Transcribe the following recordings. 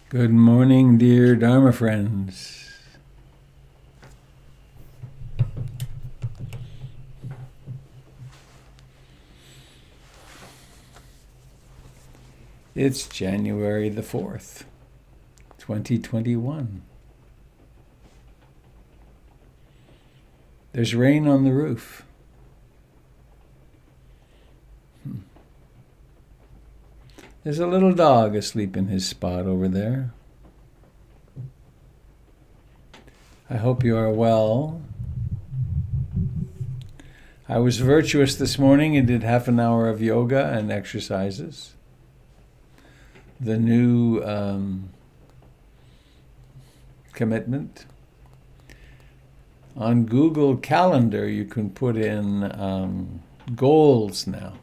Good morning, dear Dharma friends. It's January the 4th, 2021. There's rain on the roof. There's a little dog asleep in his spot over there. I hope you are well. I was virtuous this morning and did half an hour of yoga and exercises. The new commitment. On Google Calendar, you can put in goals now.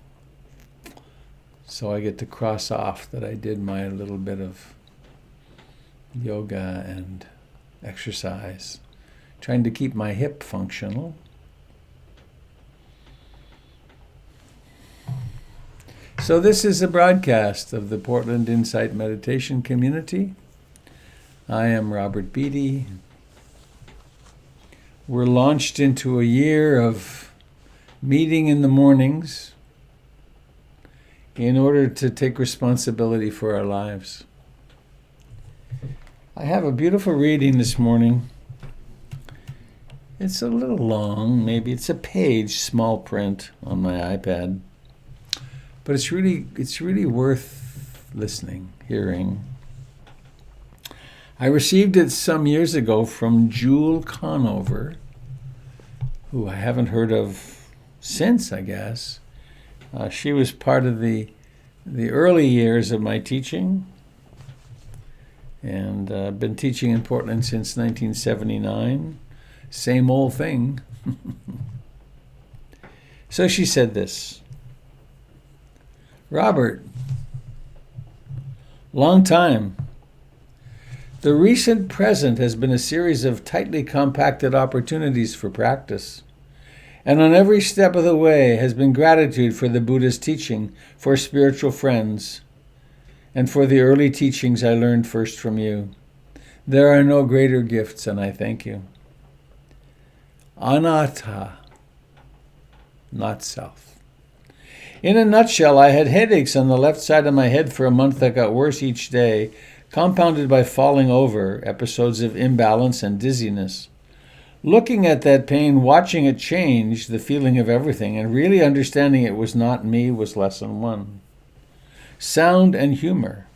So I get to cross off that I did my little bit of yoga and exercise, trying to keep my hip functional. So this is a broadcast of the Portland Insight Meditation Community. I am Robert Beatty. We're launched into a year of meeting in the mornings in order to take responsibility for our lives. I have a beautiful reading this morning. It's a little long, maybe it's a page, small print on my iPad, but it's really worth listening, hearing. I received it some years ago from Jewel Conover, who I haven't heard of since, I guess. She was part of the early years of my teaching, and I've been teaching in Portland since 1979. Same old thing. So she said this: Robert, long time. The recent present has been a series of tightly compacted opportunities for practice. And on every step of the way has been gratitude for the Buddhist teaching, for spiritual friends, and for the early teachings I learned first from you. There are no greater gifts, and I thank you. Anatta, not self. In a nutshell, I had headaches on the left side of my head for a month that got worse each day, compounded by falling over, episodes of imbalance and dizziness. Looking at that pain, watching it change, the feeling of everything, and really understanding it was not me was lesson 1. Sound and humor.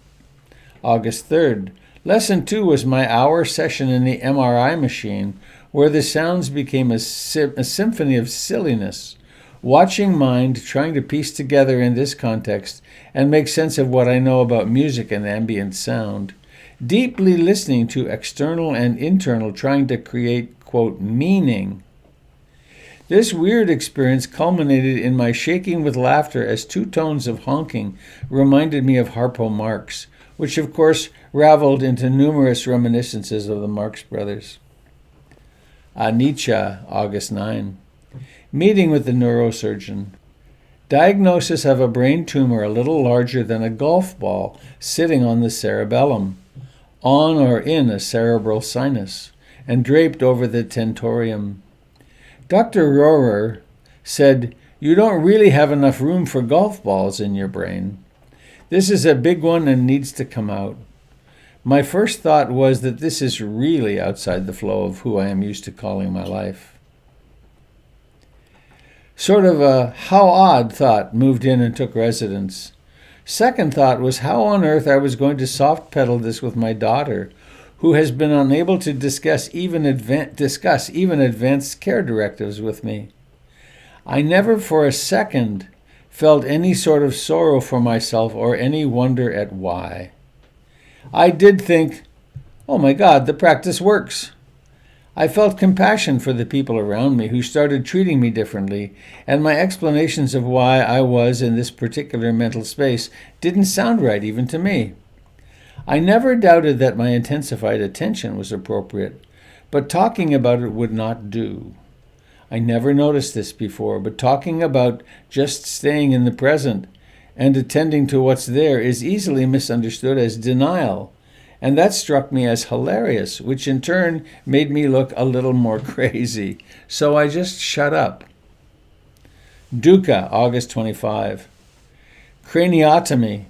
August 3rd. Lesson 2 was my hour session in the MRI machine, where the sounds became a symphony of silliness. Watching mind trying to piece together in this context and make sense of what I know about music and ambient sound. Deeply listening to external and internal, trying to create, quote, meaning. This weird experience culminated in my shaking with laughter as 2 tones of honking reminded me of Harpo Marx, which of course raveled into numerous reminiscences of the Marx Brothers. Anicca, August 9. Meeting with the neurosurgeon. Diagnosis of a brain tumor a little larger than a golf ball sitting on the cerebellum, on or in a cerebral sinus, and draped over the tentorium. Dr. Rohrer said, "You don't really have enough room for golf balls in your brain. This is a big one and needs to come out." My first thought was that this is really outside the flow of who I am used to calling my life. Sort of a how odd thought moved in and took residence. Second thought was how on earth I was going to soft pedal this with my daughter, who has been unable to discuss even advanced care directives with me. I never for a second felt any sort of sorrow for myself or any wonder at why. I did think, oh my God, the practice works. I felt compassion for the people around me who started treating me differently, and my explanations of why I was in this particular mental space didn't sound right even to me. I never doubted that my intensified attention was appropriate, but talking about it would not do. I never noticed this before, but talking about just staying in the present and attending to what's there is easily misunderstood as denial And that struck me as hilarious, which in turn made me look a little more crazy. So I just shut up. Dukkha, August 25. Craniotomy.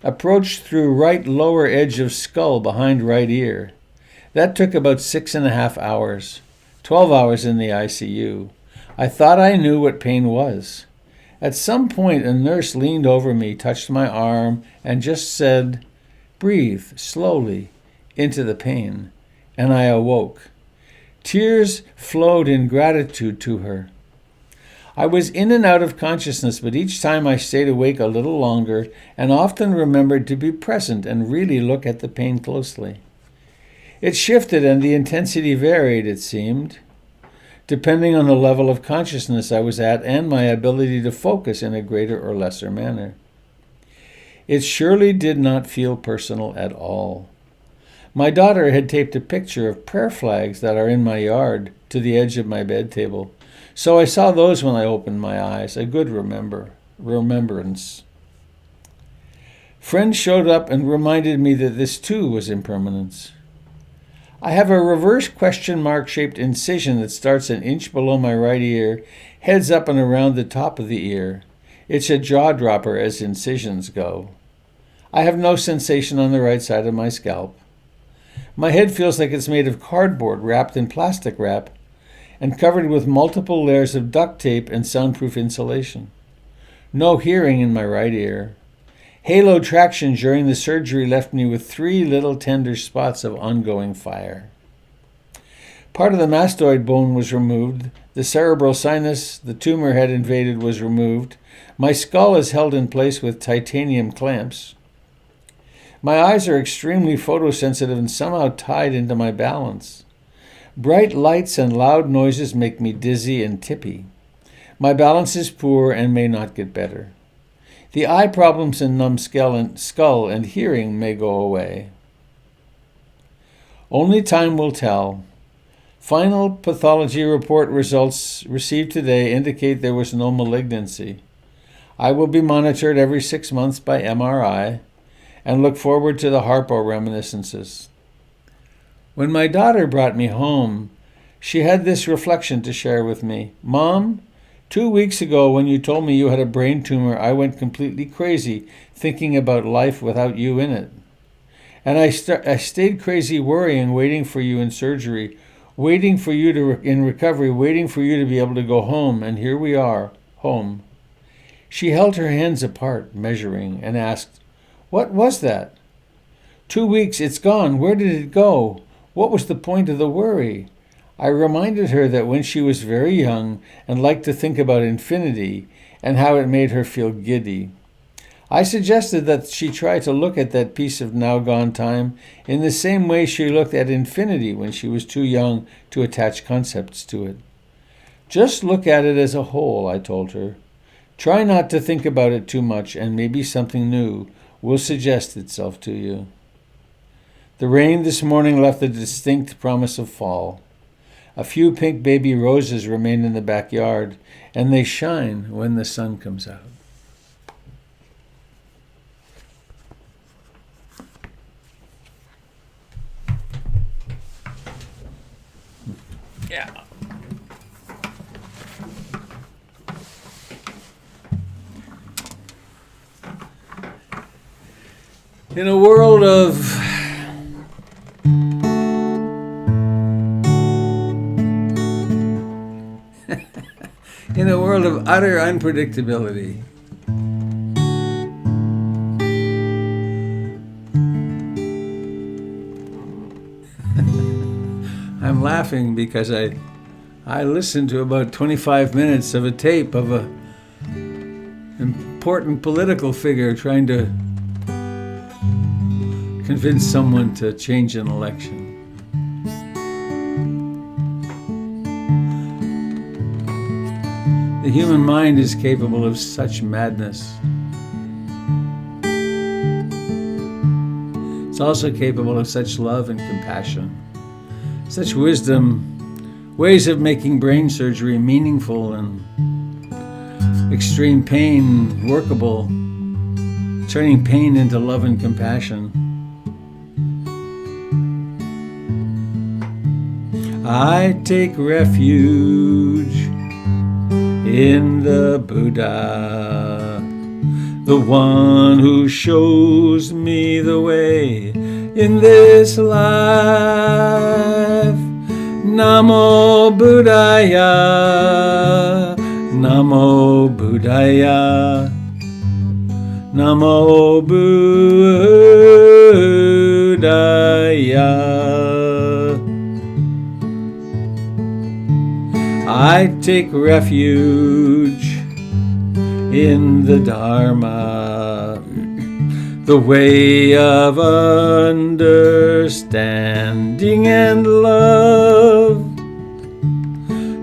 Approached through right lower edge of skull behind right ear. That took about 6.5 hours. 12 hours in the ICU. I thought I knew what pain was. At some point, a nurse leaned over me, touched my arm, and just said, "Breathe slowly into the pain." And I awoke. Tears flowed in gratitude to her. I was in and out of consciousness, but each time I stayed awake a little longer and often remembered to be present and really look at the pain closely. It shifted and the intensity varied, it seemed, depending on the level of consciousness I was at and my ability to focus in a greater or lesser manner. It surely did not feel personal at all. My daughter had taped a picture of prayer flags that are in my yard to the edge of my bed table, so I saw those when I opened my eyes, a good remembrance. Friends showed up and reminded me that this too was impermanence. I have a reverse question mark shaped incision that starts an inch below my right ear, heads up and around the top of the ear. It's a jaw dropper as incisions go. I have no sensation on the right side of my scalp. My head feels like it's made of cardboard wrapped in plastic wrap and covered with multiple layers of duct tape and soundproof insulation. No hearing in my right ear. Halo traction during the surgery left me with 3 little tender spots of ongoing fire. Part of the mastoid bone was removed. The cerebral sinus the tumor had invaded was removed. My skull is held in place with titanium clamps. My eyes are extremely photosensitive and somehow tied into my balance. Bright lights and loud noises make me dizzy and tippy. My balance is poor and may not get better. The eye problems and numb skull and hearing may go away. Only time will tell. Final pathology report results received today indicate there was no malignancy. I will be monitored every 6 months by MRI and look forward to the Harpo reminiscences. When my daughter brought me home, she had this reflection to share with me. "Mom, 2 weeks ago when you told me you had a brain tumor, I went completely crazy thinking about life without you in it. And I stayed crazy worrying, waiting for you in surgery, waiting for you in recovery, waiting for you to be able to go home, and here we are, home." She held her hands apart, measuring, and asked, "What was that?" 2 weeks, it's gone. Where did it go? What was the point of the worry?" I reminded her that when she was very young and liked to think about infinity and how it made her feel giddy. I suggested that she try to look at that piece of now gone time in the same way she looked at infinity when she was too young to attach concepts to it. "Just look at it as a whole," I told her. "Try not to think about it too much and maybe something new will suggest itself to you." The rain this morning left a distinct promise of fall. A few pink baby roses remain in the backyard, and they shine when the sun comes out. Yeah. In a world of utter unpredictability, I'm laughing because I listened to about 25 minutes of a tape of a important political figure trying to convince someone to change an election. The human mind is capable of such madness. It's also capable of such love and compassion, such wisdom, ways of making brain surgery meaningful and extreme pain workable, turning pain into love and compassion. I take refuge in the Buddha, the one who shows me the way in this life. Namo Buddhaya, Namo Buddhaya, Namo Buddhaya. I take refuge in the Dharma, the way of understanding and love.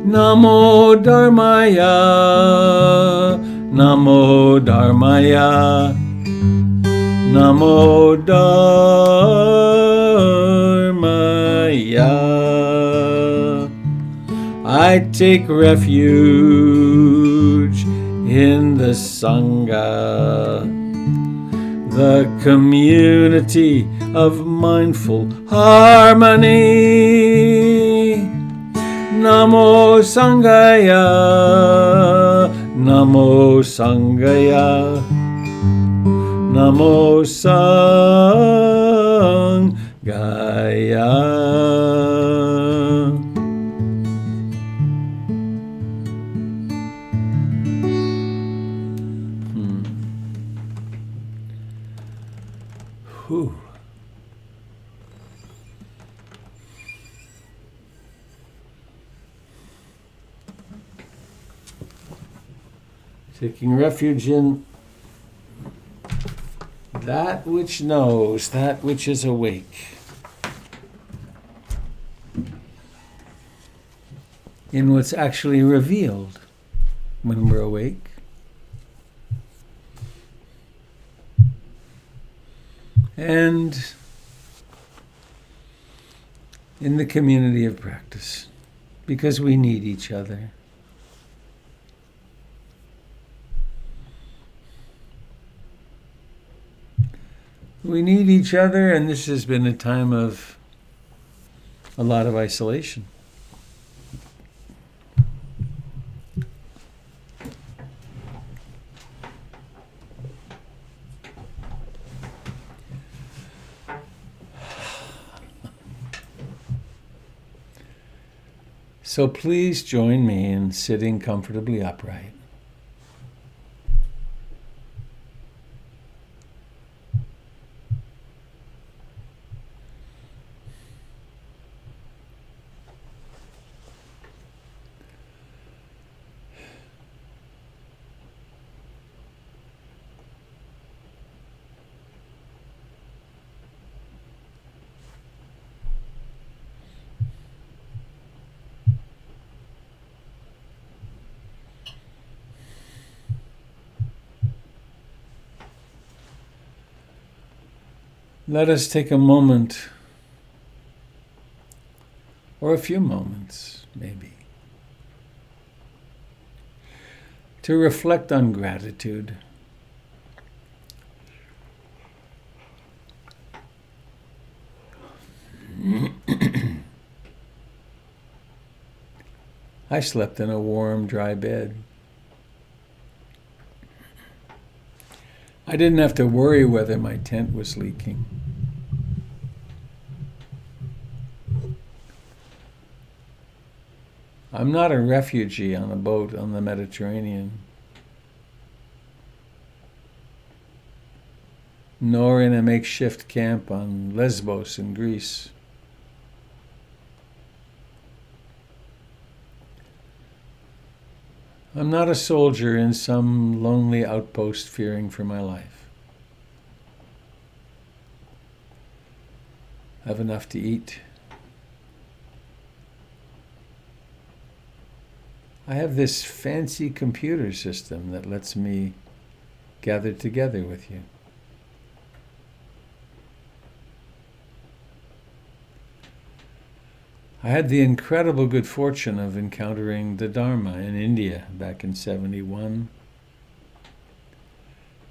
Namo Dharmaya, Namo Dharmaya, Namo Dharmaya. I take refuge in the Sangha, the community of mindful harmony. Namo Sangaya, Namo Sangaya, Namo Sangaya. Whew. Taking refuge in that which knows, that which is awake. In what's actually revealed when we're awake. And in the community of practice, because we need each other. We need each other, and this has been a time of a lot of isolation. So please join me in sitting comfortably upright. Let us take a moment, or a few moments, maybe, to reflect on gratitude. I slept in a warm, dry bed. I didn't have to worry whether my tent was leaking. I'm not a refugee on a boat on the Mediterranean, nor in a makeshift camp on Lesbos in Greece. I'm not a soldier in some lonely outpost fearing for my life. I have enough to eat. I have this fancy computer system that lets me gather together with you. I had the incredible good fortune of encountering the Dharma in India back in '71.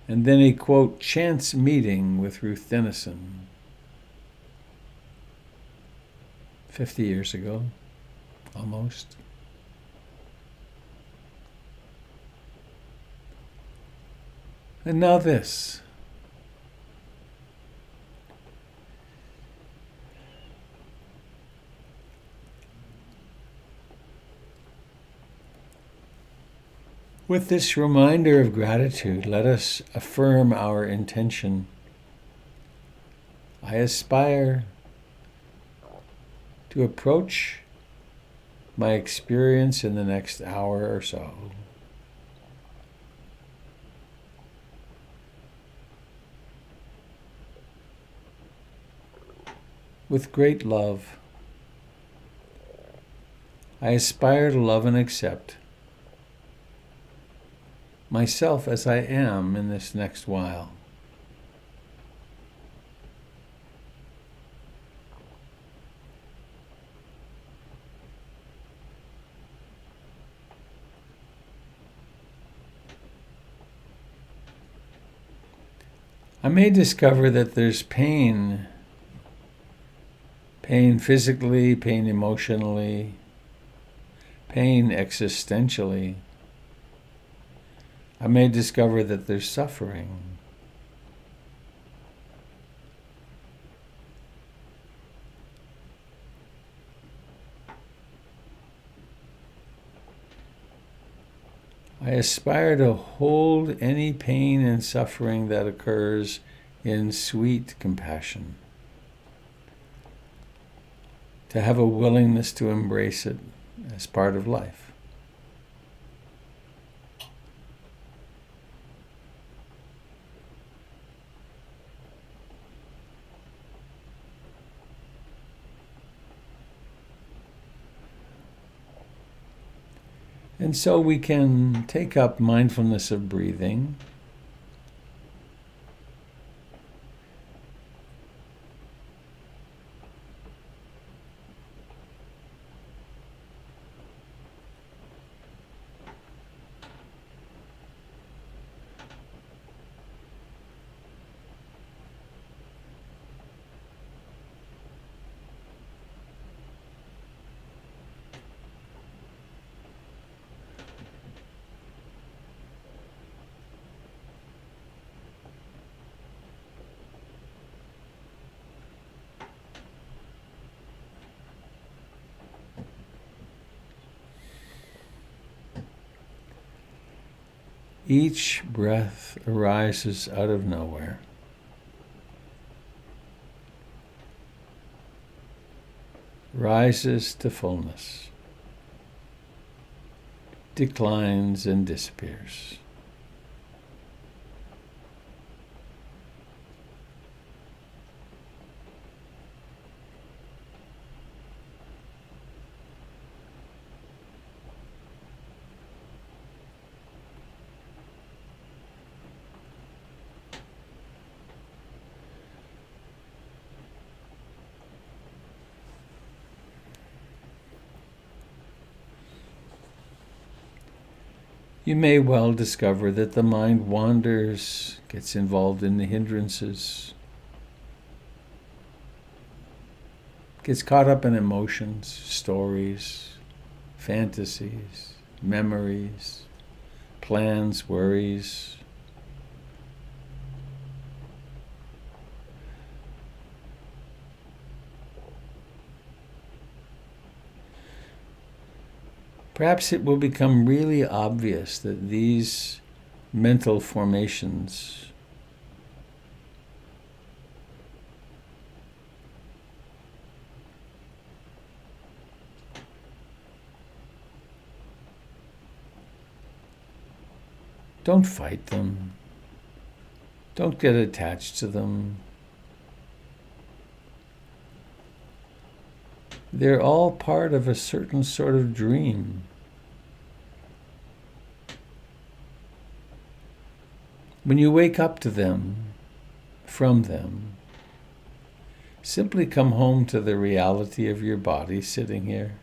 And then a, quote, chance meeting with Ruth Denison 50 years ago. almost. And now this. With this reminder of gratitude, let us affirm our intention. I aspire to approach my experience in the next hour or so with great love. I aspire to love and accept myself as I am in this next while. I may discover that there's pain physically, pain emotionally, pain existentially. I may discover that there's suffering. I aspire to hold any pain and suffering that occurs in sweet compassion, to have a willingness to embrace it as part of life. And so we can take up mindfulness of breathing. Each breath arises out of nowhere. Rises to fullness, declines and disappears. You may well discover that the mind wanders, gets involved in the hindrances, gets caught up in emotions, stories, fantasies, memories, plans, worries. Perhaps it will become really obvious that these mental formations don't fight them, don't get attached to them. They're all part of a certain sort of dream. When you wake up to them, from them, simply come home to the reality of your body sitting here.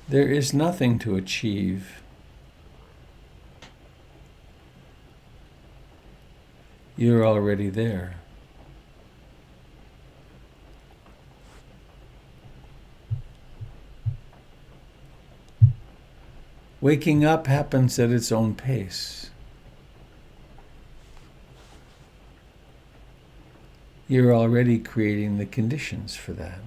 There is nothing to achieve. You're already there. Waking up happens at its own pace. You're already creating the conditions for that.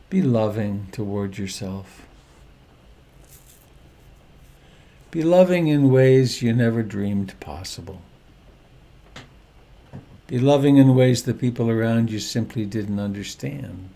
Be loving toward yourself. Be loving in ways you never dreamed possible. Be loving in ways the people around you simply didn't understand.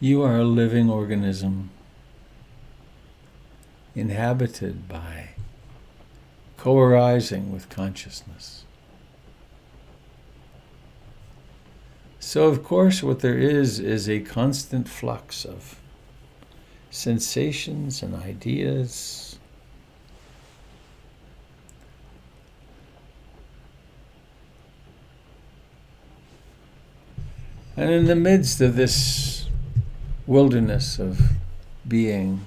You are a living organism, inhabited by, co-arising with consciousness. So, of course, what there is a constant flux of sensations and ideas. And in the midst of this wilderness of being,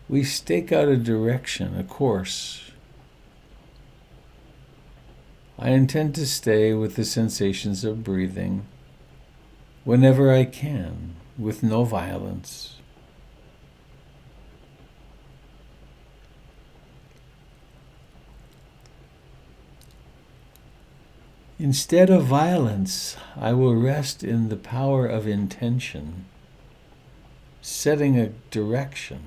we stake out a direction, a course. I intend to stay with the sensations of breathing whenever I can, with no violence. Instead of violence, I will rest in the power of intention, setting a direction.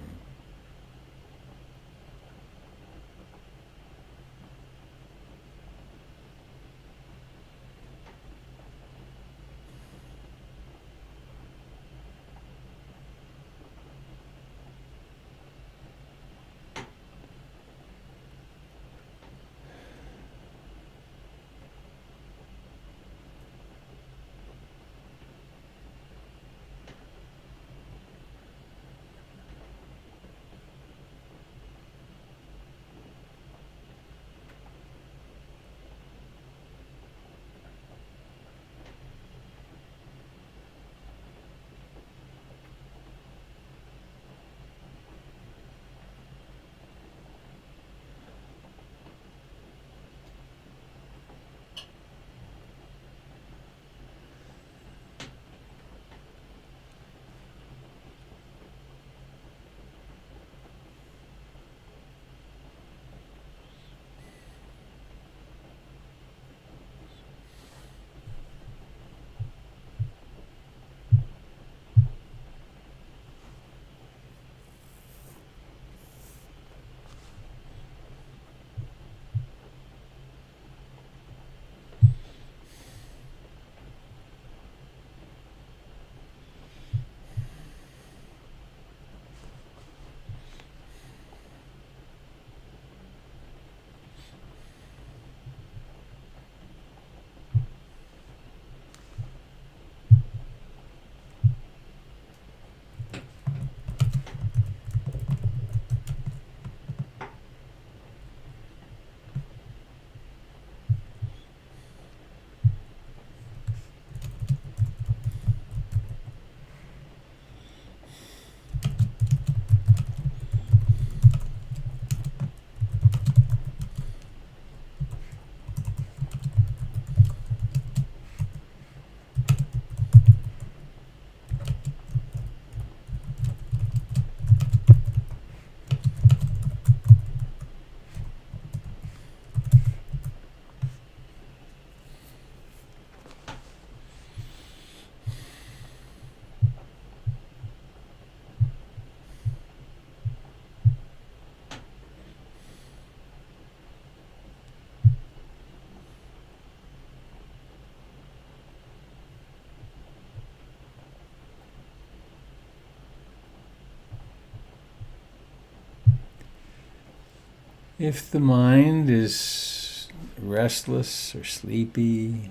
If the mind is restless or sleepy,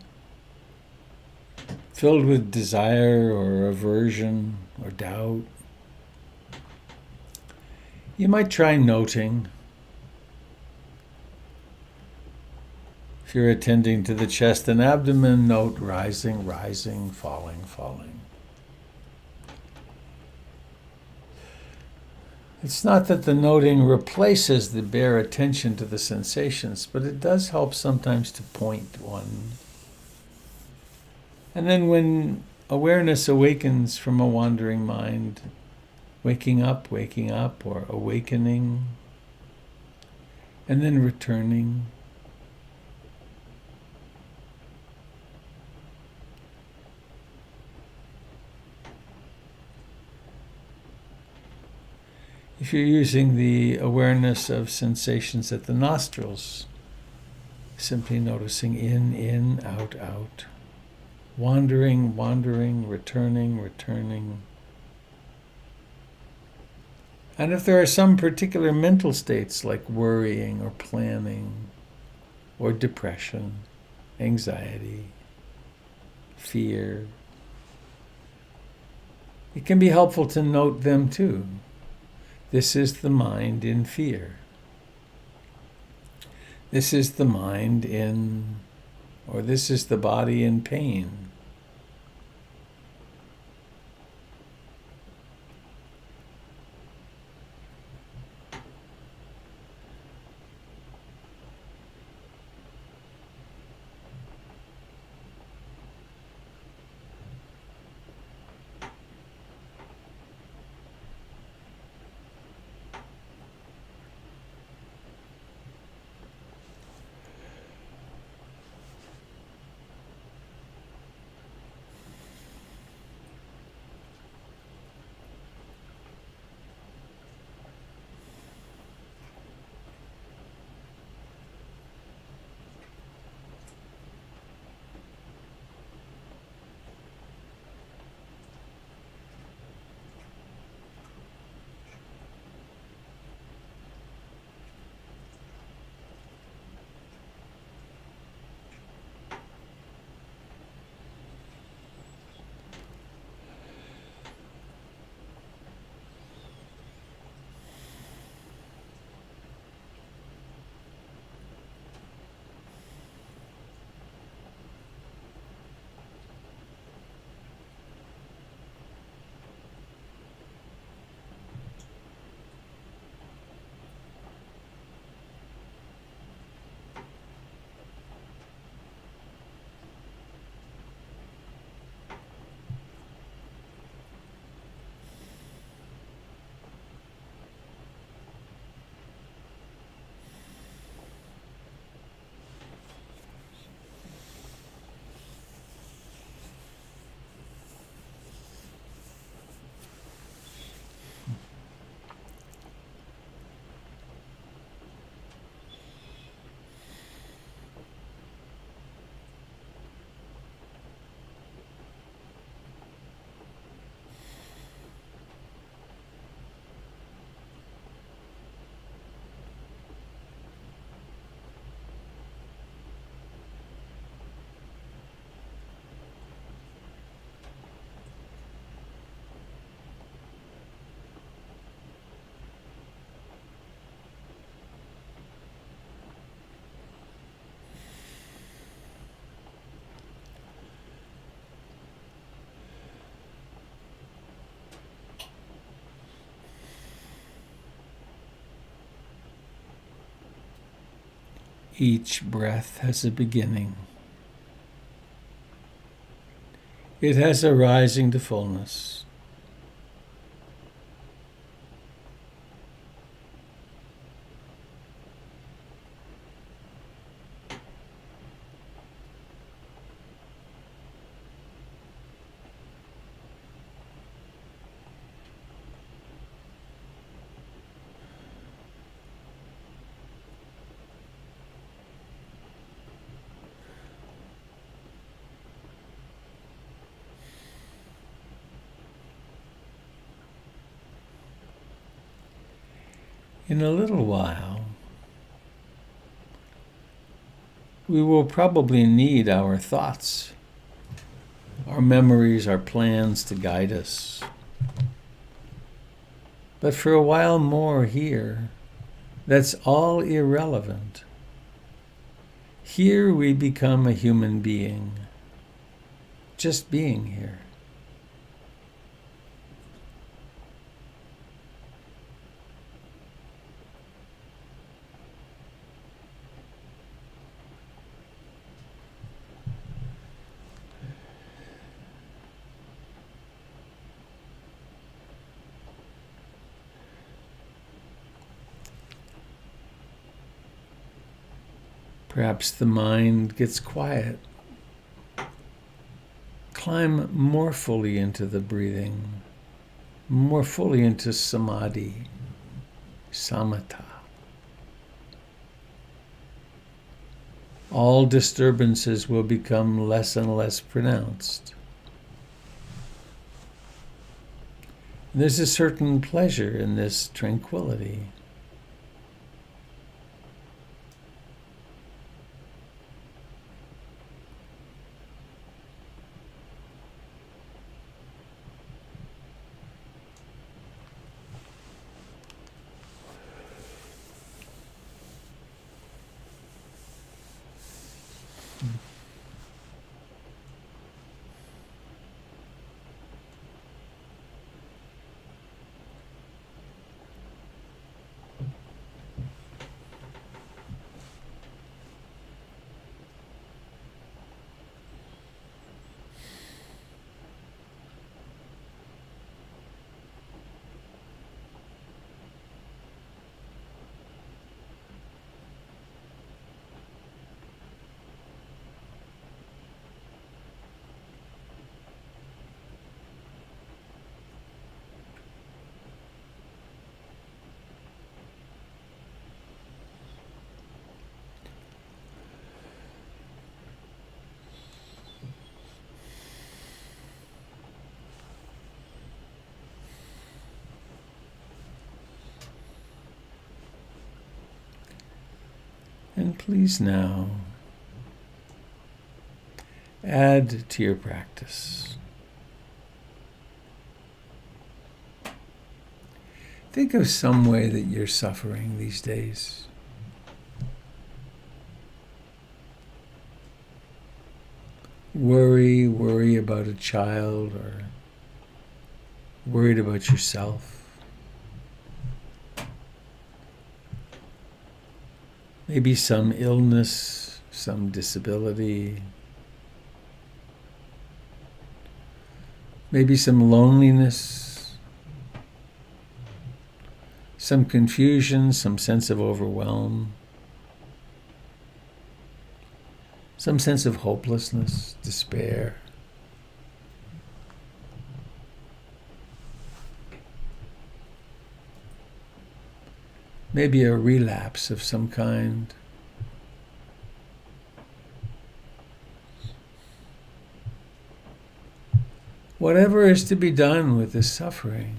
filled with desire or aversion or doubt, you might try noting. If you're attending to the chest and abdomen, note rising, rising, falling, falling. It's not that the noting replaces the bare attention to the sensations, but it does help sometimes to point one. And then when awareness awakens from a wandering mind, waking up, or awakening, and then returning. If you're using the awareness of sensations at the nostrils, simply noticing in, out, wandering, returning. And if there are some particular mental states like worrying or planning or depression, anxiety, fear, it can be helpful to note them too. This is the mind in fear. This is the mind in, or this is the body in pain. Each breath has a beginning. It has a rising to fullness. In a little while, we will probably need our thoughts, our memories, our plans to guide us. But for a while more here, that's all irrelevant. Here we become a human being, just being here. Perhaps the mind gets quiet. Climb more fully into the breathing, more fully into samadhi, samatha. All disturbances will become less and less pronounced. There's a certain pleasure in this tranquility. And please now add to your practice. Think of some way that you're suffering these days. Worry about a child, or worried about yourself. Maybe some illness, some disability. Maybe some loneliness, some confusion, some sense of overwhelm, some sense of hopelessness, despair. Maybe a relapse of some kind. Whatever is to be done with this suffering,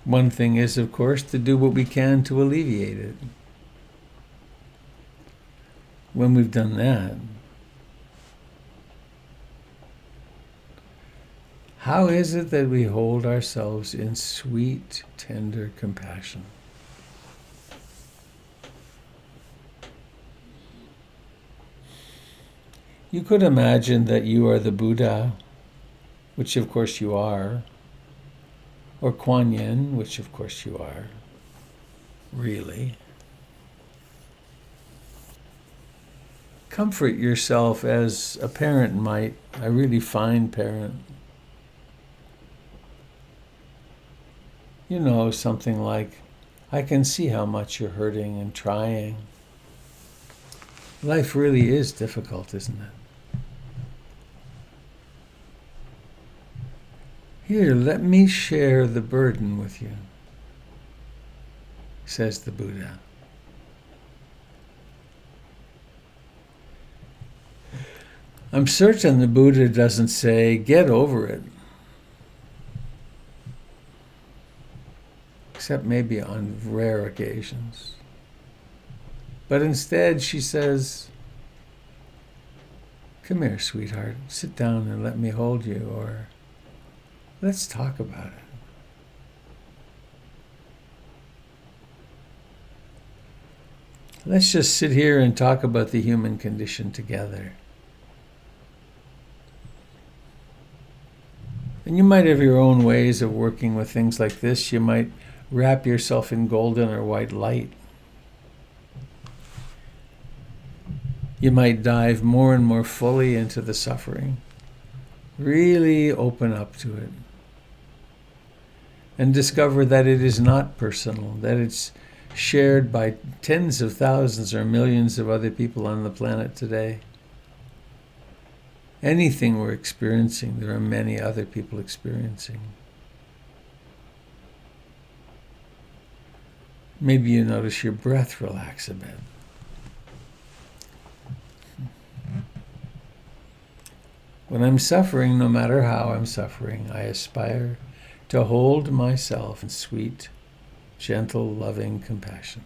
one thing is, of course, to do what we can to alleviate it. When we've done that, how is it that we hold ourselves in sweet, tender compassion? You could imagine that you are the Buddha, which of course you are, or Kuan Yin, which of course you are, really. Comfort yourself as a parent might, a really fine parent. You know, something like, I can see how much you're hurting and trying. Life really is difficult, isn't it? Here, let me share the burden with you, says the Buddha. I'm certain the Buddha doesn't say, get over it. except maybe on rare occasions. But instead she says, "Come here, sweetheart, sit down and let me hold you," or "Let's talk about it." Let's just sit here and talk about the human condition together. And you might have your own ways of working with things like this. You might wrap yourself in golden or white light. You might dive more and more fully into the suffering. Really open up to it. And discover that it is not personal, that it's shared by tens of thousands or millions of other people on the planet today. Anything we're experiencing, there are many other people experiencing. Maybe you notice your breath relax a bit. When I'm suffering, no matter how I'm suffering, I aspire to hold myself in sweet, gentle, loving compassion.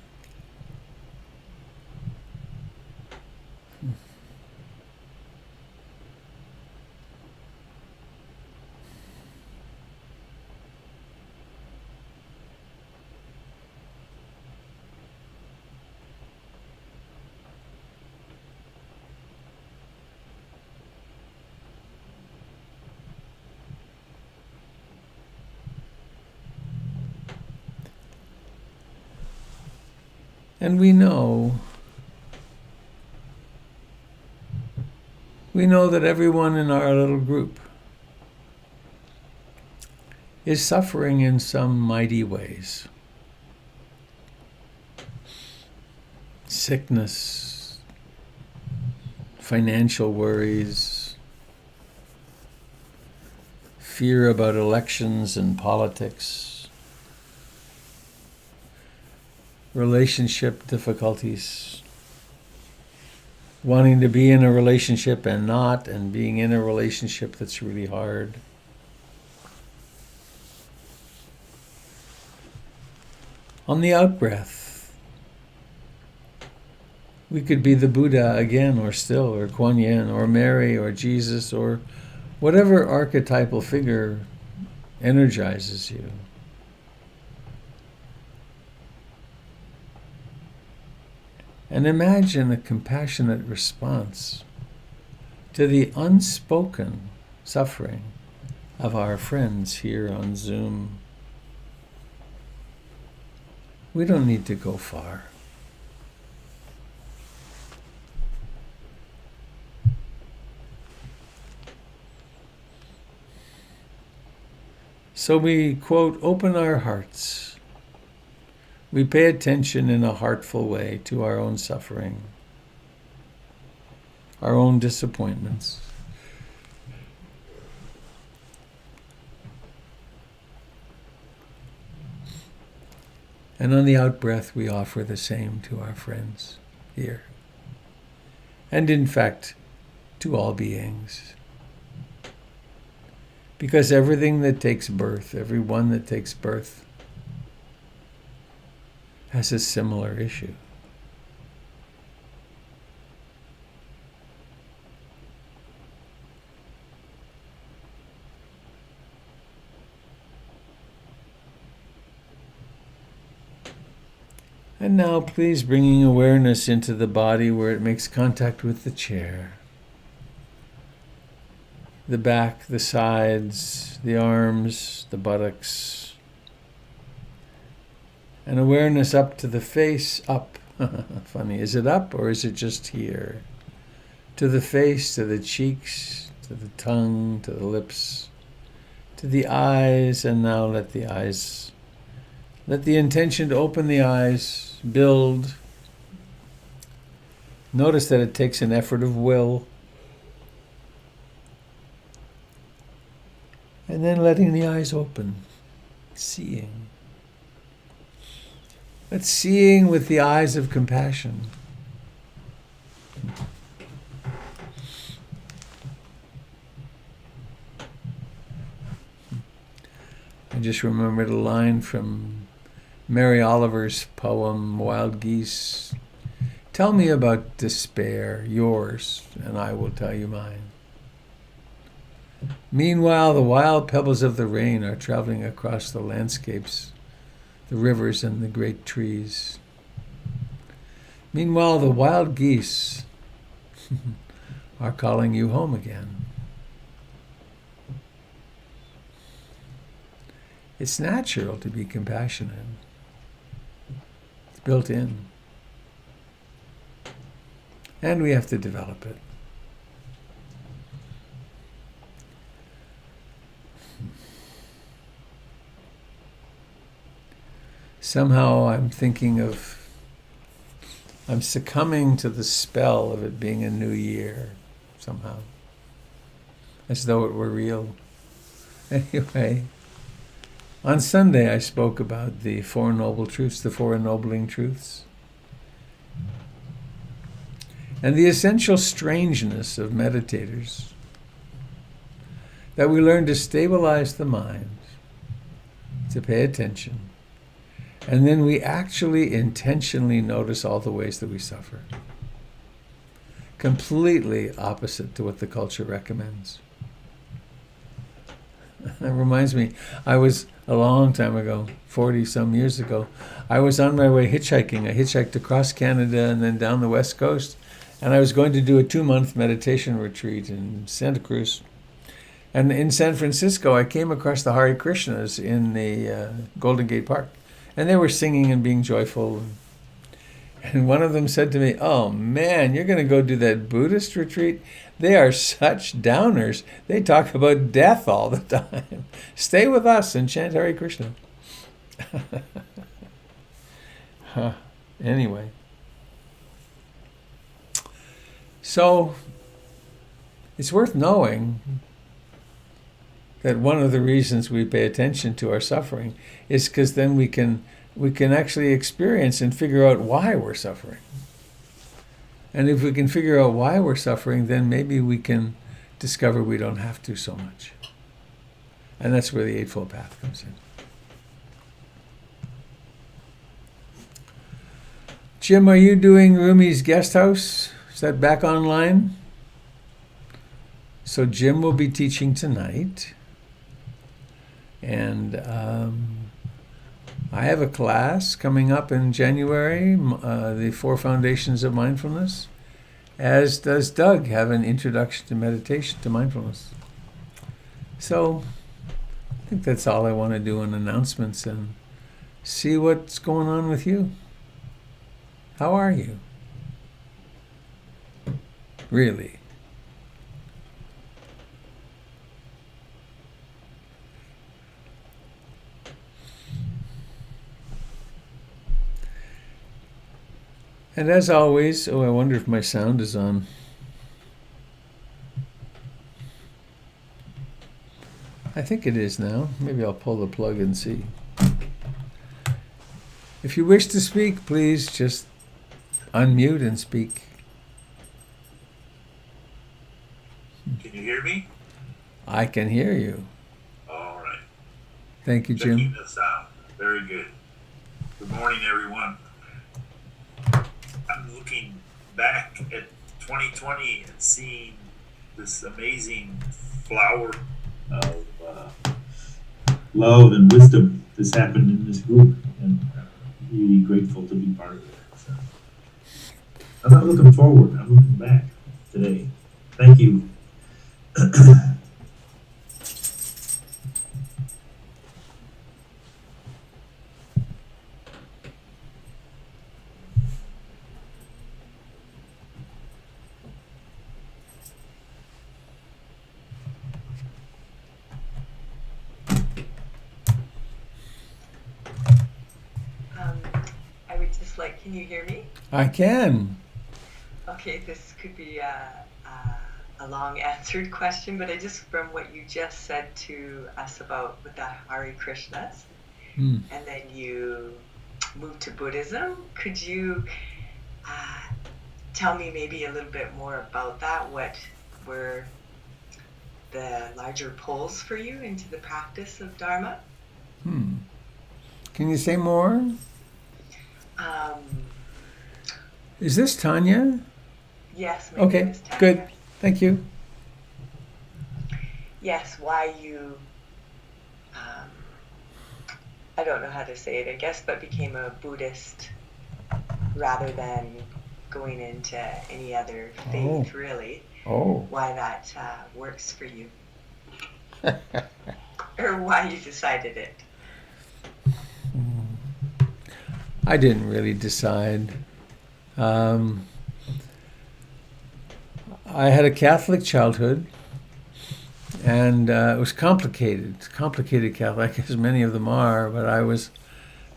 And we know that everyone in our little group is suffering in some mighty ways. Sickness, financial worries, fear about elections and politics, relationship difficulties, wanting to be in a relationship and not, and being in a relationship that's really hard. On the out-breath, we could be the Buddha again, or still, or Kuan Yin, or Mary, or Jesus, or whatever archetypal figure energizes you. And imagine a compassionate response to the unspoken suffering of our friends here on Zoom. We don't need to go far. So we, quote, open our hearts. We pay attention in a heartful way to our own suffering, our own disappointments. And on the out-breath, we offer the same to our friends here. And in fact, to all beings. Because everything that takes birth, every one that takes birth, has a similar issue. And now please bringing awareness into the body where it makes contact with the chair. The back, the sides, the arms, the buttocks. And awareness up to the face, up. Funny, is it up or is it just here? To the face, to the cheeks, to the tongue, to the lips, to the eyes, and now let the intention to open the eyes build. Notice that it takes an effort of will. And then letting the eyes open, seeing. But seeing with the eyes of compassion. I just remembered a line from Mary Oliver's poem, Wild Geese. Tell me about despair, yours, and I will tell you mine. Meanwhile, the wild pebbles of the rain are traveling across the landscapes, the rivers and the great trees. Meanwhile, the wild geese are calling you home again. It's natural to be compassionate. It's built in. And we have to develop it. Somehow I'm succumbing to the spell of it being a new year, somehow. As though it were real. Anyway, on Sunday I spoke about the Four Noble Truths, the Four Ennobling Truths, and the essential strangeness of meditators, that we learn to stabilize the mind, to pay attention, and then we actually intentionally notice all the ways that we suffer. Completely opposite to what the culture recommends. That reminds me, I was a long time ago, 40 some years ago, I was on my way hitchhiking. I hitchhiked across Canada and then down the West Coast, and I was going to do a 2-month meditation retreat in Santa Cruz. And in San Francisco, I came across the Hare Krishnas in the Golden Gate Park. And they were singing and being joyful. And one of them said to me, "Oh man, you're going to go do that Buddhist retreat? They are such downers. They talk about death all the time. Stay with us and chant Hare Krishna." Anyway. So, it's worth knowing that one of the reasons we pay attention to our suffering is because then we can actually experience and figure out why we're suffering. And if we can figure out why we're suffering, then maybe we can discover we don't have to so much. And that's where the Eightfold Path comes in. Jim, are you doing Rumi's Guest House? Is that back online? So Jim will be teaching tonight. And I have a class coming up in January, the 4 Foundations of Mindfulness, as does Doug have an introduction to meditation, to mindfulness. So I think that's all I want to do in announcements, and see what's going on with you. How are you? Really? And as always, I wonder if my sound is on. I think it is now. Maybe I'll pull the plug and see. If you wish to speak, please just unmute and speak. Can you hear me? I can hear you. All right. Thank you, Jim. Checking the sound. Very good. Good morning, everyone. I'm looking back at 2020 and seeing this amazing flower of love and wisdom that's happened in this group, and I'm really grateful to be part of it. So, I'm not looking forward, I'm looking back today. Thank you. I would just like, can you hear me? I can. Okay, this could be a long answered question, but I just, from what you just said to us about with the Hare Krishnas, and then you moved to Buddhism, could you tell me maybe a little bit more about that? What were the larger pulls for you into the practice of Dharma? Can Can you say more? Um, Is this Tanya? yes, my name Okay, is Tanya. good. Thank you. Yes, why you, I don't know how to say it, I guess, but became a Buddhist rather than going into any other faith, really. Oh. Why that works for you. Or why you decided it. I didn't really decide. I had a Catholic childhood, and it was complicated. It's complicated Catholic, as many of them are. But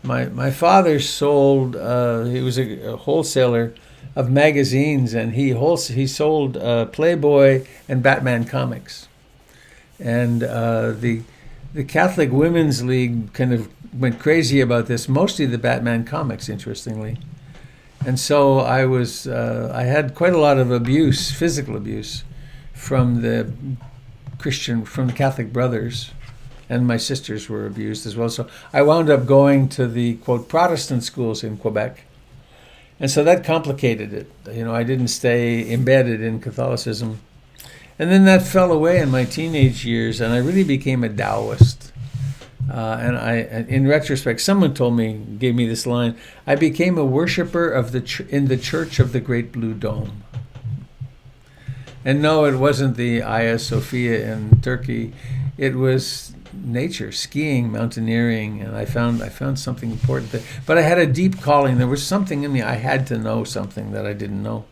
my father sold. He was a wholesaler of magazines, and he sold Playboy and Batman comics, and the Catholic Women's League kind of went crazy about this. Mostly the Batman comics, interestingly. And so I had quite a lot of abuse, physical abuse, from the Catholic brothers, and my sisters were abused as well. So I wound up going to the, quote, Protestant schools in Quebec. And so that complicated it. I didn't stay embedded in Catholicism. And then that fell away in my teenage years, and I really became a Taoist. And in retrospect, someone gave me this line: I became a worshiper in the Church of the Great Blue Dome. And no, it wasn't the Hagia Sophia in Turkey. It was nature, skiing, mountaineering, and I found something important there. But I had a deep calling. There was something in me. I had to know something that I didn't know.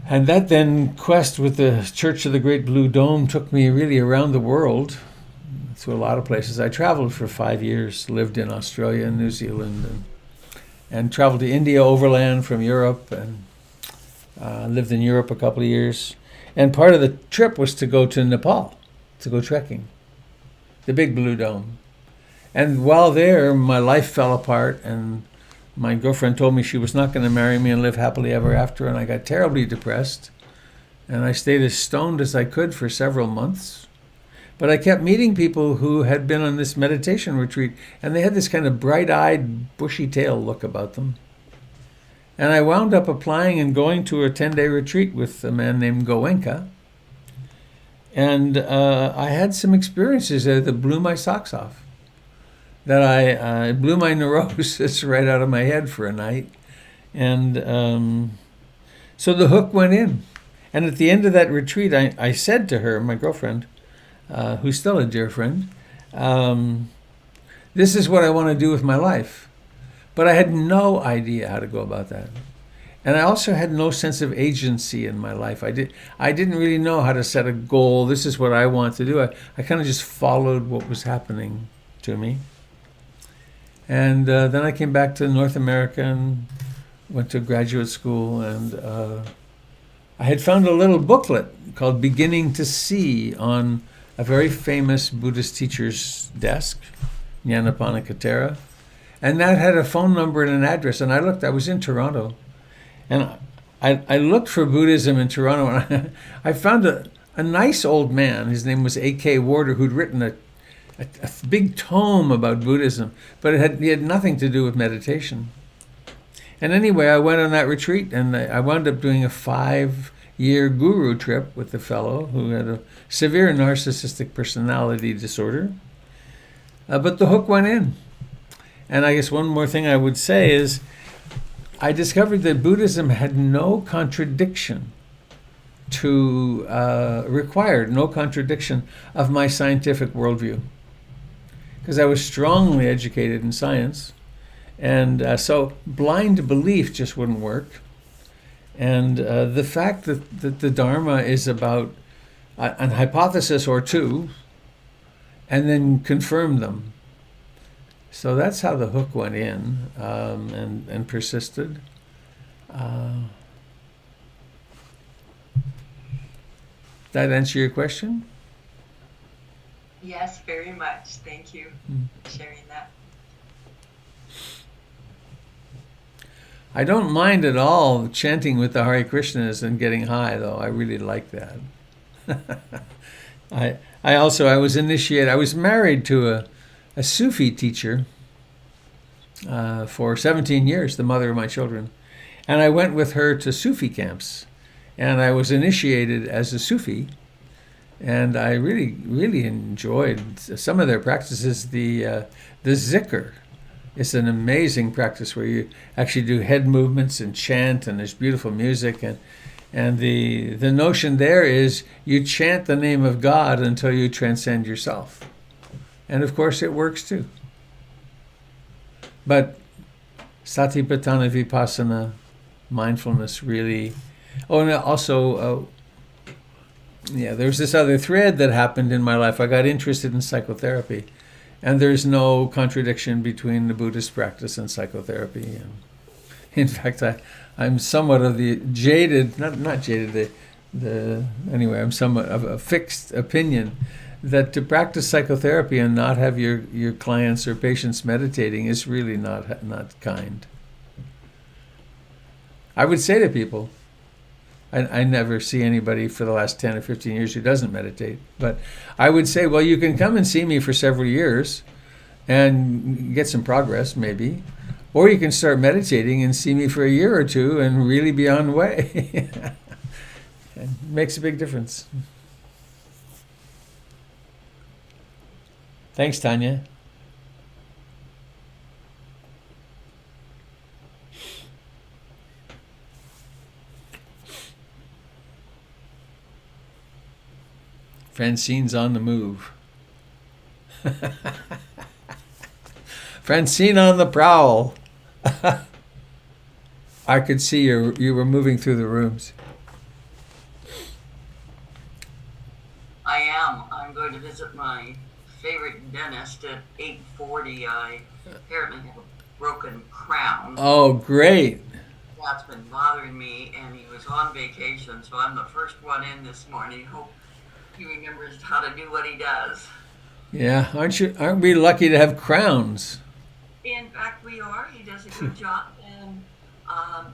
And that then quest with the Church of the Great Blue Dome took me really around the world, to a lot of places. I traveled for 5 years, lived in Australia and New Zealand, and traveled to India overland from Europe, and lived in Europe a couple of years. And part of the trip was to go to Nepal, to go trekking, the Big Blue Dome. And while there, my life fell apart, and my girlfriend told me she was not going to marry me and live happily ever after, and I got terribly depressed. And I stayed as stoned as I could for several months. But I kept meeting people who had been on this meditation retreat, and they had this kind of bright-eyed, bushy-tail look about them. And I wound up applying and going to a 10-day retreat with a man named Goenka. And I had some experiences there that blew my socks off. That I blew my neurosis right out of my head for a night. And so the hook went in. And at the end of that retreat, I said to her, my girlfriend, who's still a dear friend, this is what I want to do with my life. But I had no idea how to go about that. And I also had no sense of agency in my life. I didn't really know how to set a goal. This is what I want to do. I kind of just followed what was happening to me. And then I came back to North America and went to graduate school. And I had found a little booklet called Beginning to See on a very famous Buddhist teacher's desk, Nyanaponika Thera. And that had a phone number and an address. And I was in Toronto. And I looked for Buddhism in Toronto, and I found a nice old man. His name was A.K. Warder, who'd written a big tome about Buddhism, but he had nothing to do with meditation. And anyway, I went on that retreat, and I wound up doing a 5-year guru trip with the fellow who had a severe narcissistic personality disorder. But the hook went in. And I guess one more thing I would say is I discovered that Buddhism had no contradiction required no contradiction of my scientific worldview. Because I was strongly educated in science. And so blind belief just wouldn't work. And the fact that the Dharma is about an hypothesis or two, and then confirm them. So that's how the hook went in and persisted. That answer your question? Yes, very much. Thank you for sharing that. I don't mind at all chanting with the Hare Krishnas and getting high, though. I really like that. I was initiated. I was married to a Sufi teacher for 17 years, the mother of my children. And I went with her to Sufi camps. And I was initiated as a Sufi. And I really, really enjoyed some of their practices. The zikr is an amazing practice where you actually do head movements and chant, and there's beautiful music. And the notion there is you chant the name of God until you transcend yourself. And of course it works too. But Satipatthana Vipassana, mindfulness really... Oh, and also, there's this other thread that happened in my life. I got interested in psychotherapy. And there's no contradiction between the Buddhist practice and psychotherapy. In fact, I'm somewhat of the jaded, not jaded, anyway, I'm somewhat of a fixed opinion that to practice psychotherapy and not have your clients or patients meditating is really not kind. I would say to people, I never see anybody for the last 10 or 15 years who doesn't meditate, but I would say, well, you can come and see me for several years and get some progress, maybe, or you can start meditating and see me for a year or two and really be on the way. It makes a big difference. Thanks, Tanya. Francine's on the move. Francine on the prowl. I could see you were moving through the rooms. I am. I'm going to visit my favorite dentist at 8:40. I apparently have a broken crown. Oh, great. That's been bothering me, and he was on vacation, so I'm the first one in this morning. Hope he remembers how to do what he does. Yeah, aren't we lucky to have crowns? In fact, we are. He does a good job, and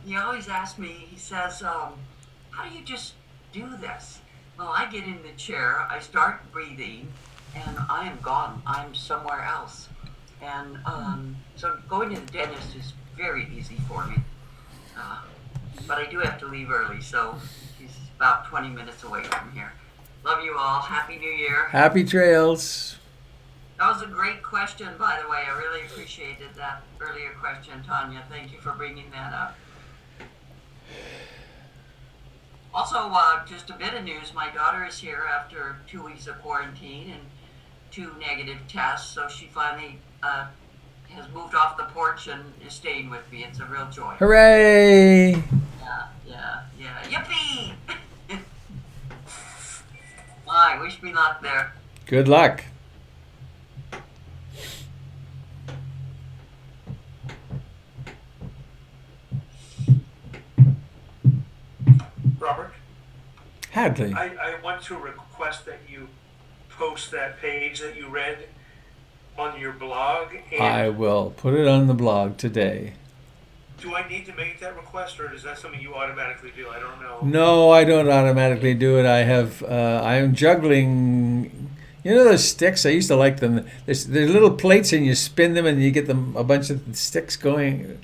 he always asks me, he says, how do you just do this? Well, I get in the chair, I start breathing, and I am gone. I'm somewhere else. And so going to the dentist is very easy for me. But I do have to leave early, so he's about 20 minutes away from here. Love you all. Happy New Year. Happy trails. That was a great question, by the way. I really appreciated that earlier question, Tanya. Thank you for bringing that up. Also, just a bit of news. My daughter is here after 2 weeks of quarantine and 2 negative tests, so she finally has moved off the porch and is staying with me. It's a real joy. Hooray! Yeah. Yippee! I wish me luck there. Good luck. Robert, Hadley. I want to request that you post that page that you read on your blog. And I will put it on the blog today. do I need to make that request, or is that something you automatically do? I don't know. No, I don't automatically do it. I am juggling. You know those sticks? I used to like them. There's little plates, and you spin them, and you get them a bunch of sticks going.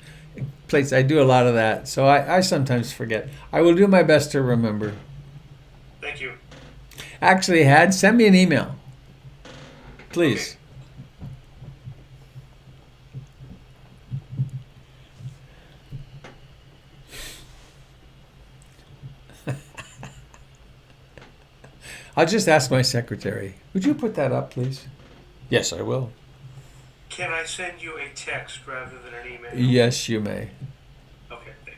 Plates. I do a lot of that, so I sometimes forget. I will do my best to remember. Thank you. Actually, send me an email, please. Okay. I'll just ask my secretary. Would you put that up, please? Yes, I will. Can I send you a text rather than an email? Yes, you may. Okay, thank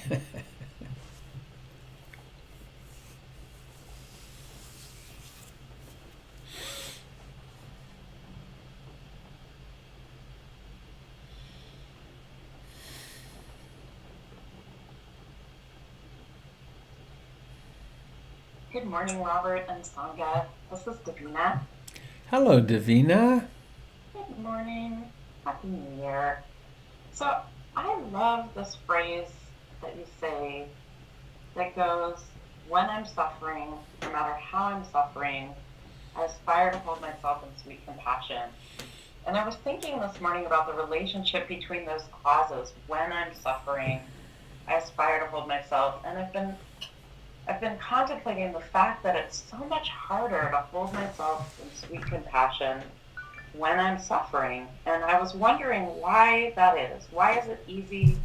you. Good morning, Robert and Sangha. This is Davina. Hello, Davina. Good morning. Happy New Year. So I love this phrase that you say that goes, when I'm suffering, no matter how I'm suffering, I aspire to hold myself in sweet compassion. And I was thinking this morning about the relationship between those clauses. When I'm suffering, I aspire to hold myself. And I've been contemplating the fact that it's so much harder to hold myself in sweet compassion when I'm suffering. And I was wondering why that is. Why is it easy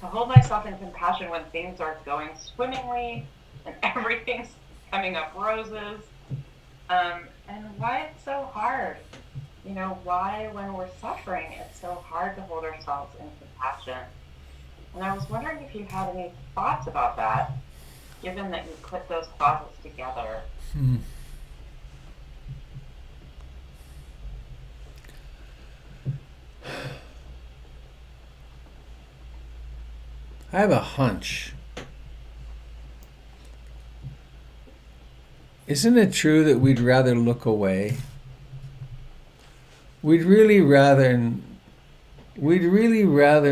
to hold myself in compassion when things are going swimmingly and everything's coming up roses? And why it's so hard. Why when we're suffering, it's so hard to hold ourselves in compassion. And I was wondering if you had any thoughts about that, given that you put those clauses together. I have a hunch. Isn't it true that we'd rather look away? We'd really rather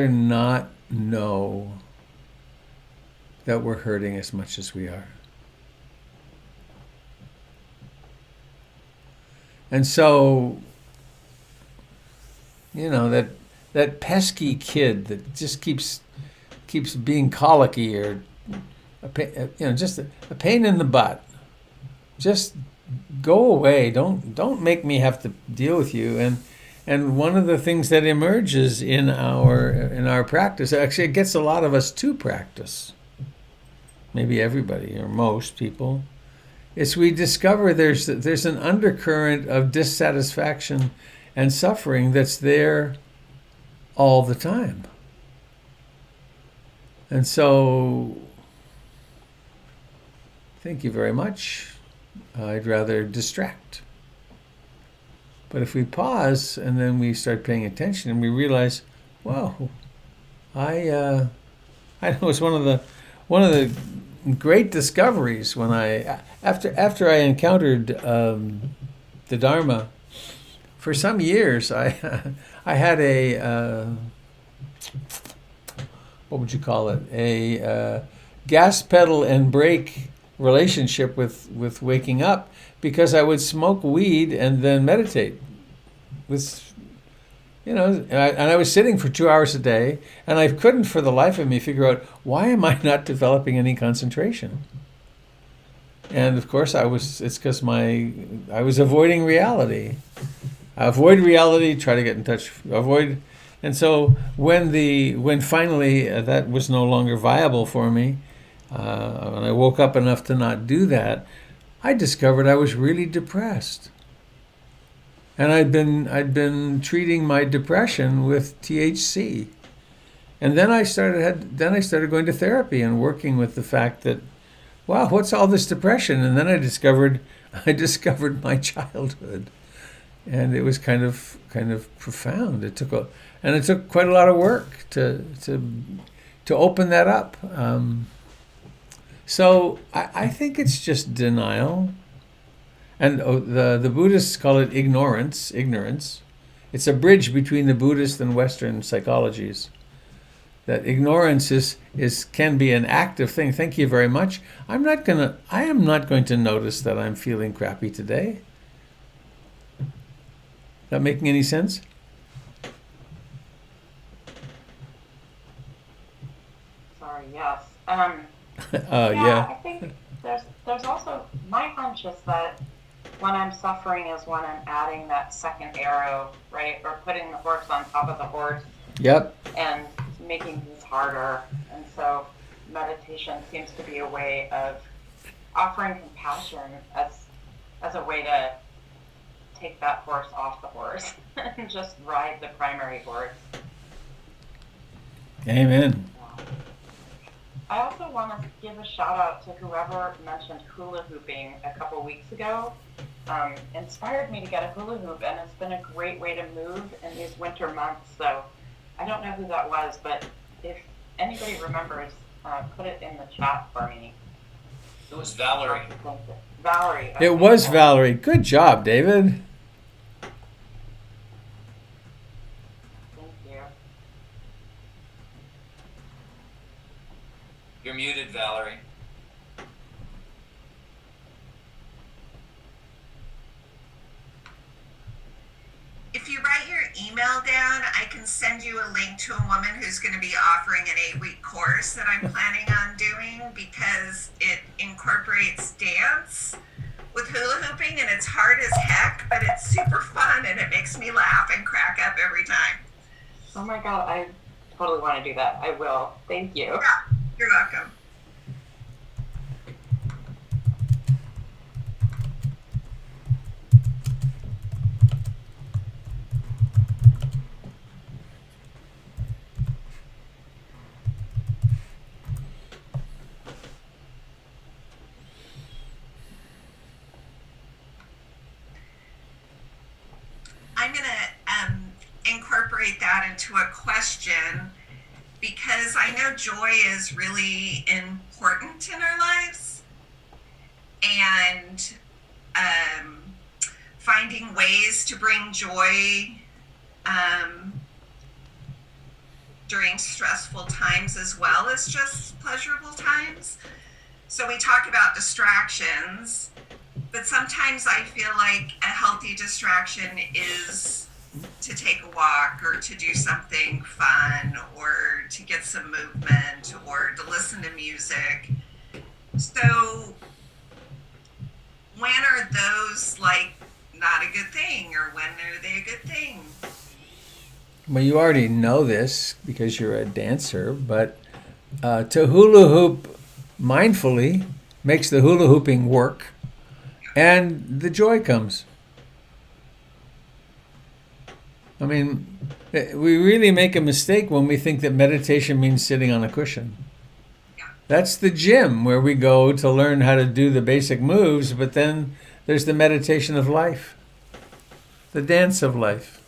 not know that we're hurting as much as we are. And so, that pesky kid that just keeps being colicky or just a pain in the butt. Just go away. Don't make me have to deal with you. And one of the things that emerges in our practice, actually it gets a lot of us to practice, maybe everybody or most people, is we discover there's an undercurrent of dissatisfaction and suffering that's there all the time. And so, thank you very much. I'd rather distract. But if we pause and then we start paying attention and we realize, wow, I know it's one of the great discoveries when after I encountered the Dharma. For some years, I had a what would you call it? A gas pedal and brake relationship with waking up, because I would smoke weed and then meditate. And I was sitting for 2 hours a day, and I couldn't for the life of me figure out, why am I not developing any concentration? And of course it's because I was avoiding reality. I avoid reality, try to get in touch, avoid. And so when finally that was no longer viable for me, when I woke up enough to not do that, I discovered I was really depressed. And I'd been treating my depression with THC. And then I started going to therapy and working with the fact that, wow, what's all this depression? And then I discovered my childhood. And it was kind of profound. It took quite a lot of work to open that up. So I think it's just denial. And the Buddhists call it ignorance. It's a bridge between the Buddhist and Western psychologies. That ignorance can be an active thing. Thank you very much. I am not going to notice that I'm feeling crappy today. That making any sense? Sorry, yes. Yeah. I think there's also, my hunch is that when I'm suffering is when I'm adding that second arrow, right? Or putting the horse on top of the horse. Yep. And making things harder. And so meditation seems to be a way of offering compassion as a way to take that horse off the horse and just ride the primary horse. Amen. I also want to give a shout out to whoever mentioned hula hooping a couple weeks ago. Inspired me to get a hula hoop, and it's been a great way to move in these winter months. So I don't know who that was, but if anybody remembers, put it in the chat for me. It was Valerie. Valerie. It was Valerie. Good job, David. Thank you. You're muted, Valerie. send you a link to a woman who's going to be offering an 8-week course that I'm planning on doing, because it incorporates dance with hula hooping, and it's hard as heck, but it's super fun and it makes me laugh and crack up every time. Oh my God, I totally want to do that. I will. Thank you. Yeah, you're welcome. I'm going to incorporate that into a question, because I know joy is really important in our lives, and finding ways to bring joy during stressful times as well as just pleasurable times. So we talk about distractions, but sometimes I feel like a healthy distraction is to take a walk, or to do something fun, or to get some movement, or to listen to music. So when are those like not a good thing, or when are they a good thing? Well, you already know this because you're a dancer, but to hula hoop mindfully makes the hula hooping work, and the joy comes. I mean, we really make a mistake when we think that meditation means sitting on a cushion. That's the gym where we go to learn how to do the basic moves, but then there's the meditation of life, the dance of life.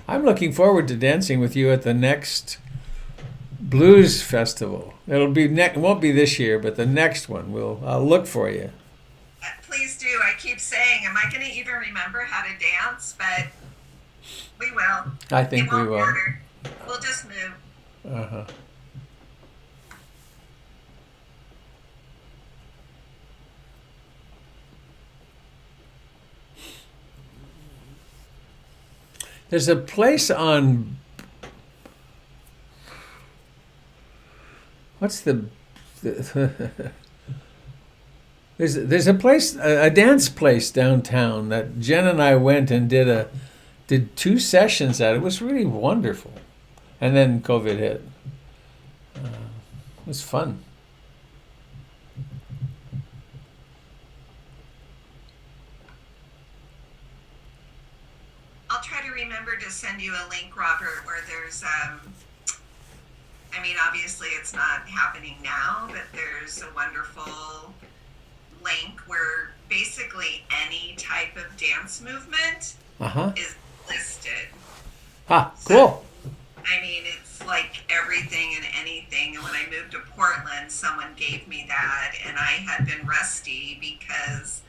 I'm looking forward to dancing with you at the next blues festival. It won't be this year, but the next one. I'll look for you. Please do. I keep saying, am I going to even remember how to dance? But we will. I think it won't we will. Matter. We'll just move. Uh-huh. There's a place on there's a place, a dance place downtown that Jen and I went and did 2 sessions at. It was really wonderful, and then COVID hit. It was fun. I'll try to remember to send you a link, Robert, where there's, I mean, obviously it's not happening now, but there's a wonderful link where basically any type of dance movement is listed. Ah, cool. I mean, it's like everything and anything. And when I moved to Portland, someone gave me that, and I had been rusty because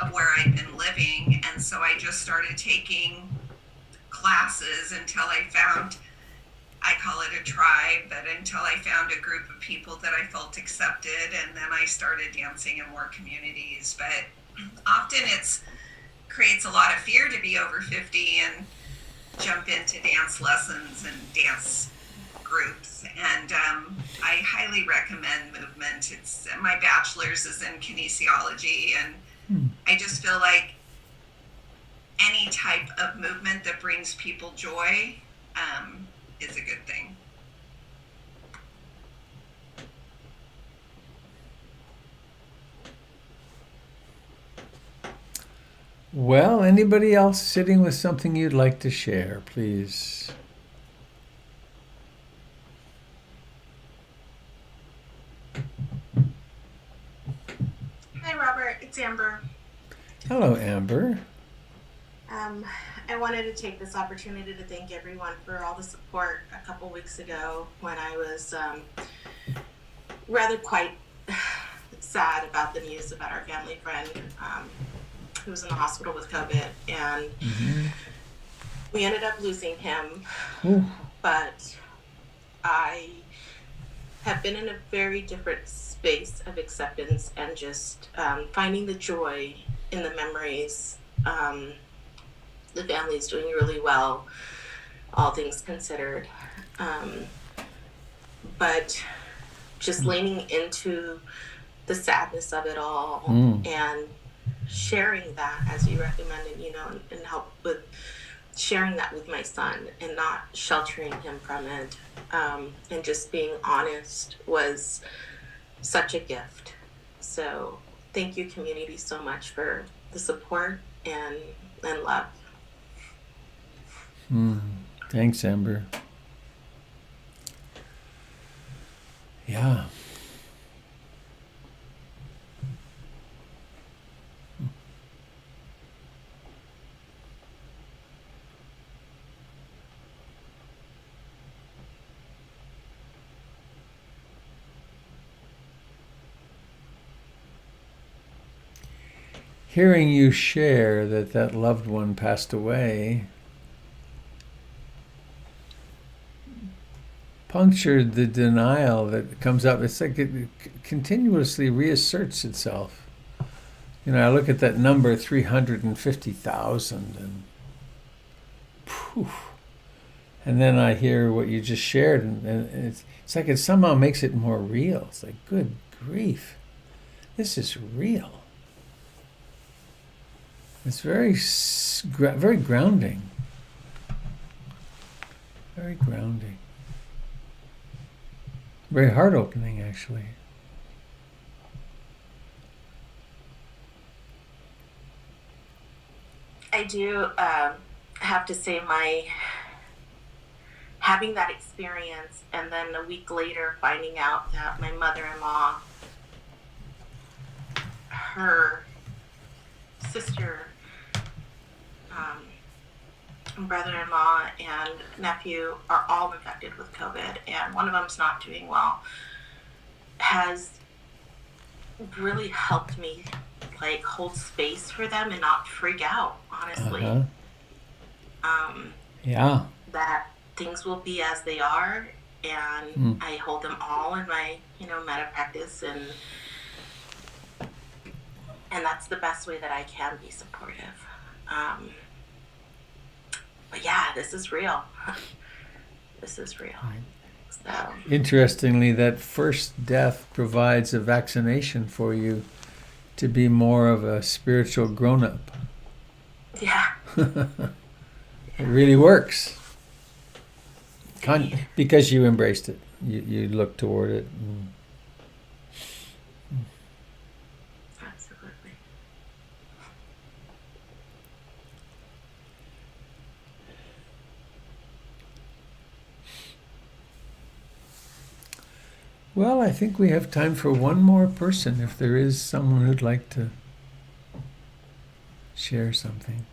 of where I'd been living. And so I just started taking classes until I found, I call it a tribe, but until I found a group of people that I felt accepted, and then I started dancing in more communities. But often it's creates a lot of fear to be over 50 and jump into dance lessons and dance groups. And I highly recommend movement. It's my bachelor's is in kinesiology, and I just feel like any type of movement that brings people joy is a good thing. Well, anybody else sitting with something you'd like to share, please? Hi, Robert. It's Amber. Hello, Amber. I wanted to take this opportunity to thank everyone for all the support a couple weeks ago when I was rather quite sad about the news about our family friend who was in the hospital with COVID, and we ended up losing him. But I have been in a very different space of acceptance and just finding the joy in the memories the family's doing really well, all things considered. But just leaning into the sadness of it all and sharing that as you recommended, and help with sharing that with my son and not sheltering him from it, and just being honest was such a gift. So thank you, community, so much for the support and love. Thanks, Amber. Yeah. Hearing you share that loved one passed away punctured the denial that comes up. It's like it continuously reasserts itself. I look at that number, 350,000, and poof. And then I hear what you just shared, and it's like it somehow makes it more real. It's like, good grief, this is real. It's very grounding. Very grounding. Very heart-opening, actually. I do have to say, having that experience and then a week later finding out that my mother-in-law, her sister, brother-in-law and nephew are all infected with COVID, and one of them's not doing well, has really helped me hold space for them and not freak out, honestly. Yeah. That things will be as they are, and I hold them all in my meta practice, and that's the best way that I can be supportive. But yeah, this is real. This is real. So. Interestingly, that first death provides a vaccination for you to be more of a spiritual grown-up. Yeah. It really works. Because you embraced it. You looked toward it. Absolutely. Well, I think we have time for one more person, if there is someone who'd like to share something.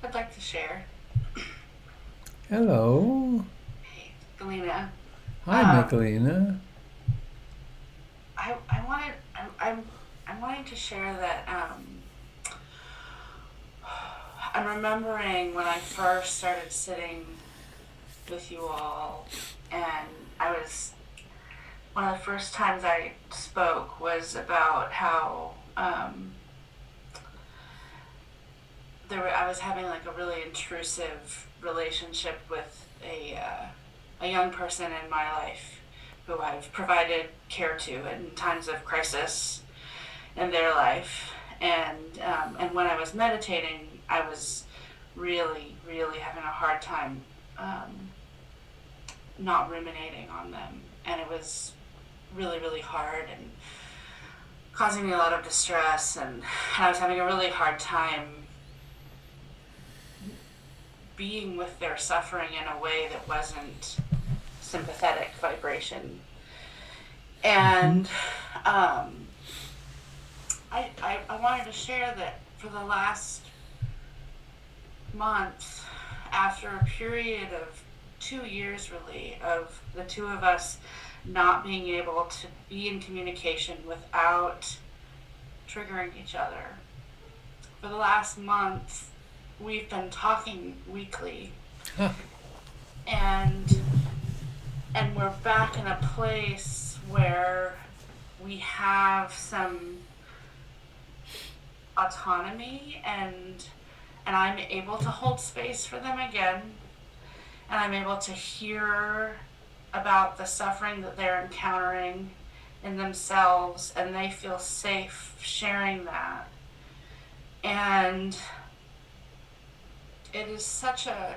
I'd like to share. Hello. Hey, Galena. Hi, Michelina. I'm wanting to share that I'm remembering when I first started sitting with you all, and one of the first times I spoke was about how I was having a really intrusive relationship with a young person in my life who I've provided care to in times of crisis in their life, and when I was meditating, I was really, really having a hard time not ruminating on them, and it was really, really hard and causing me a lot of distress, and I was having a really hard time being with their suffering in a way that wasn't sympathetic vibration. And I wanted to share that for the last month, after a period of 2 years really of the two of us not being able to be in communication without triggering each other. For the last month, we've been talking weekly. Huh. And we're back in a place where we have some autonomy, and I'm able to hold space for them again, and I'm able to hear about the suffering that they're encountering in themselves, and they feel safe sharing that. And it's such a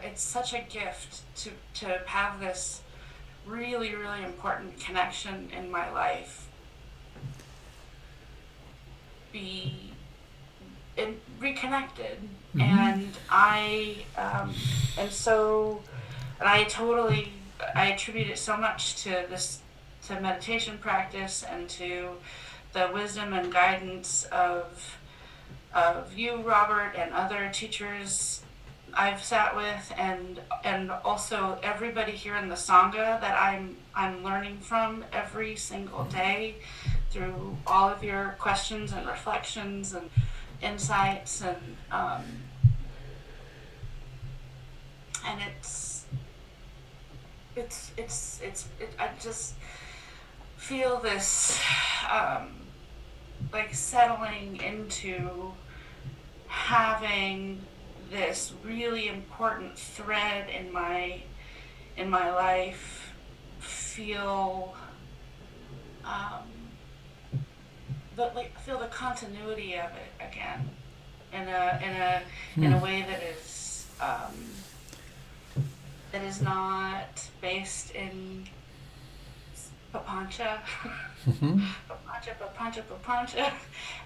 gift to have this really, really important connection in my life be reconnected. Mm-hmm. And I attribute it so much to meditation practice and to the wisdom and guidance of you, Robert, and other teachers I've sat with, and also everybody here in the Sangha that I'm learning from every single day through all of your questions and reflections and insights, and I just feel this like settling into having this really important thread in my life feel feel the continuity of it again in a way that is not based in papancha, papancha,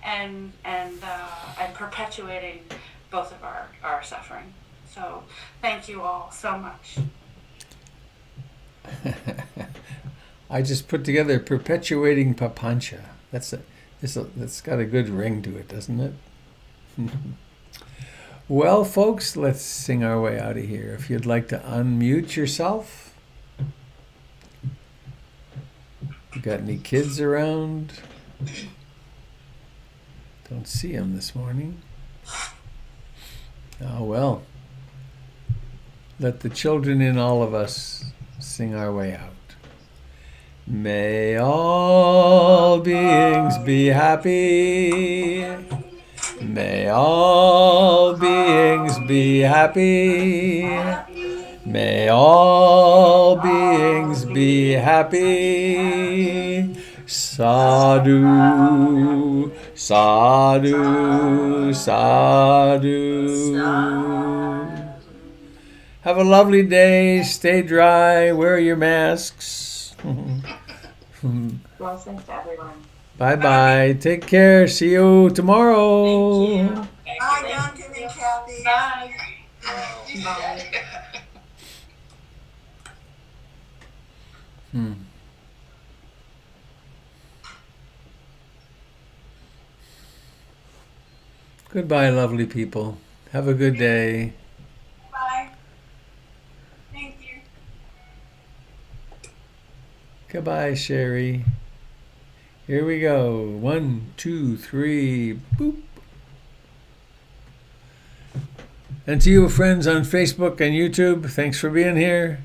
and perpetuating both of our suffering. So thank you all so much. I just put together perpetuating papancha. That's got a good ring to it, doesn't it? Well, folks, let's sing our way out of here. If you'd like to unmute yourself. You got any kids around? Don't see them this morning. Oh, well. Let the children in all of us sing our way out. May all beings be happy. May all beings be happy. May all beings be happy. Sadhu, sadhu, sadhu. Have a lovely day. Stay dry. Wear your masks. Blessings to everyone. Bye-bye. Take care. See you tomorrow. Thank you. Bye, Duncan and Kathy. Bye. Bye. Goodbye, lovely people. Have a good day. Bye. Thank you. Goodbye, Sherry. Here we go. 1, 2, 3, boop. And to you friends on Facebook and YouTube, thanks for being here.